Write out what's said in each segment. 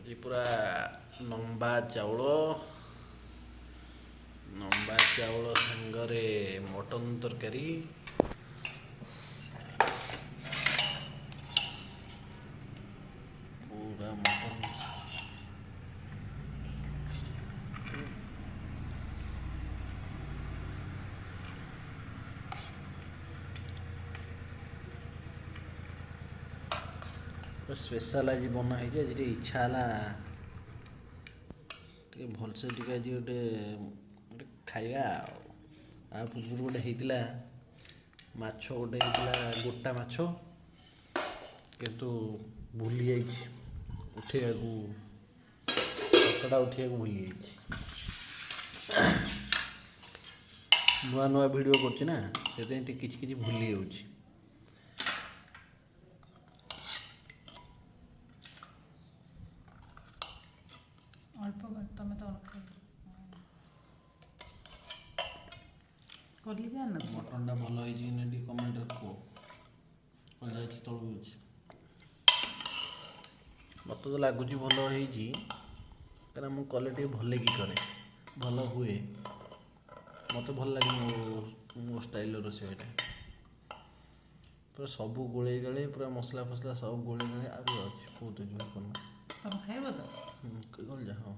ଆଜି ପୁରା ଲମ୍ବା ଚାଉଳ ସାଙ୍ଗରେ ମଟନ ତରକାରୀ। ପୁରା ମଟନ ସ୍ପେଶାଲ ଆଜି ବନା ହେଇଛି। ଆଜି ଟିକେ ଇଚ୍ଛା ହେଲା ଟିକେ ଭଲସେ ଟିକେ ଆଜି ଗୋଟେ ଖାଇବା। ଆଉ ପୂର୍ବରୁ ଗୋଟେ ହେଇଥିଲା ମାଛ, ଗୋଟେ ହେଇଥିଲା ଗୋଟା ମାଛ, କିନ୍ତୁ ଭୁଲି ଯାଇଛି ଉଠେଇବାକୁ, କଙ୍କଡ଼ା ଉଠେଇବାକୁ ଭୁଲି ଯାଇଛି। ନୂଆ ନୂଆ ଭିଡ଼ିଓ କରୁଛି ନା, ସେଥିପାଇଁ ଟିକେ କିଛି କିଛି ଭୁଲି ଯାଉଛି। ମଟନଟା ଭଲ ହେଇଛି କି ନା ଟିକେ କମେଣ୍ଟରେ କୁହ। ଯାଇଛି ତଳକୁ ଅଛି, ମତେ ତ ଲାଗୁଛି ଭଲ ହେଇଛି, କାରଣ ମୁଁ କଲେ ଟିକେ ଭଲକି କରେ, ଭଲ ହୁଏ। ମତେ ଭଲ ଲାଗେ ମୋ ଷ୍ଟାଇଲର ରୋଷେଇଟା। ପୁରା ସବୁ ଗୋଳେଇ ଗାଳେଇ, ପୁରା ମସଲା ଫସଲା ସବୁ ଗୋଳେଇ ଗାଳେଇ ଆହୁରି ଅଛି ବହୁତ ଅଛି। ତମେ ଖାଇବ ତ? ଗଲ ଯା। ହଁ,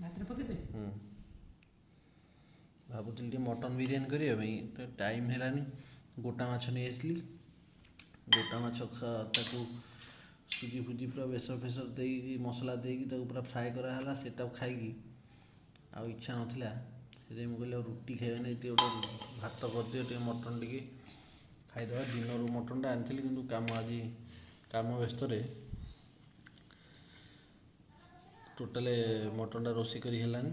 ଭାତରେ ପକେଇଦେବି। ଭାବୁଥିଲି ଟିକେ ମଟନ ବିରିୟାନୀ କରିବା ପାଇଁ, ତ ଟାଇମ୍ ହେଲାନି। ଗୋଟା ମାଛ ନେଇ ଆସିଥିଲି। ଗୋଟା ମାଛ ତାକୁ ସୁଜି ଫୁଜି ପୁରା ବେସର ଫେସର ଦେଇକି, ମସଲା ଦେଇକି ତାକୁ ପୁରା ଫ୍ରାଏ କରାହେଲା। ସେଟାକୁ ଖାଇକି ଆଉ ଇଚ୍ଛା ନଥିଲା। ସେଥିପାଇଁ ମୁଁ କହିଲି ଆଉ ରୁଟି ଖାଇବାନି, ଟିକେ ଗୋଟେ ଭାତ କରିଦିଅ, ଟିକେ ମଟନ୍ ଟିକେ ଖାଇଦେବା। ଦିନରୁ ମଟନ୍ଟା ଆଣିଥିଲି, କିନ୍ତୁ କାମ ବ୍ୟସ୍ତରେ ଟୋଟାଲ ମଟନ୍ଟା ରୋଷେଇ କରି ହେଲାନି।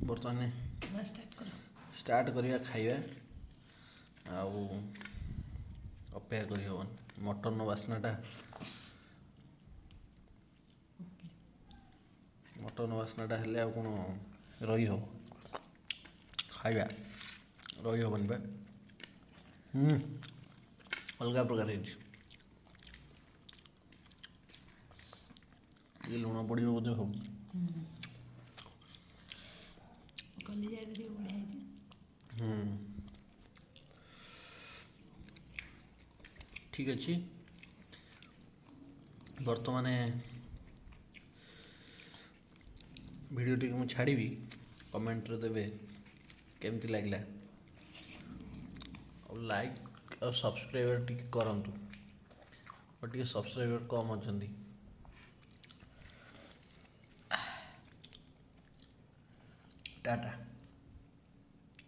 ବର୍ତ୍ତମାନ ଷ୍ଟାର୍ଟ କରିବା ଖାଇବା। ଆଉ ଅପେକ୍ଷା କରି ହେବନି। ମଟନର ବାସ୍ନାଟା ହେଲେ ଆଉ କ'ଣ ରହିହବ? ଖାଇବା ରହିହବନି ବା। ଅଲଗା ପ୍ରକାର ହେଇଛି। ଟିକେ ଲୁଣ ପଡ଼ିବ ବୋଧେ ହବ। ଠିକ୍ ଅଛି। ବର୍ତ୍ତମାନ ଭିଡ଼ିଓଟିକୁ ମୁଁ ଛାଡ଼ିବି, କମେଣ୍ଟରେ ଦେବେ କେମିତି ଲାଗିଲା। ଆଉ ଲାଇକ୍ ଆଉ ସବସ୍କ୍ରାଇବର ଟିକେ କରନ୍ତୁ। ଆଉ ଟିକେ ସବସ୍କ୍ରାଇବର କମ୍ ଅଛନ୍ତି। ଟାଟା।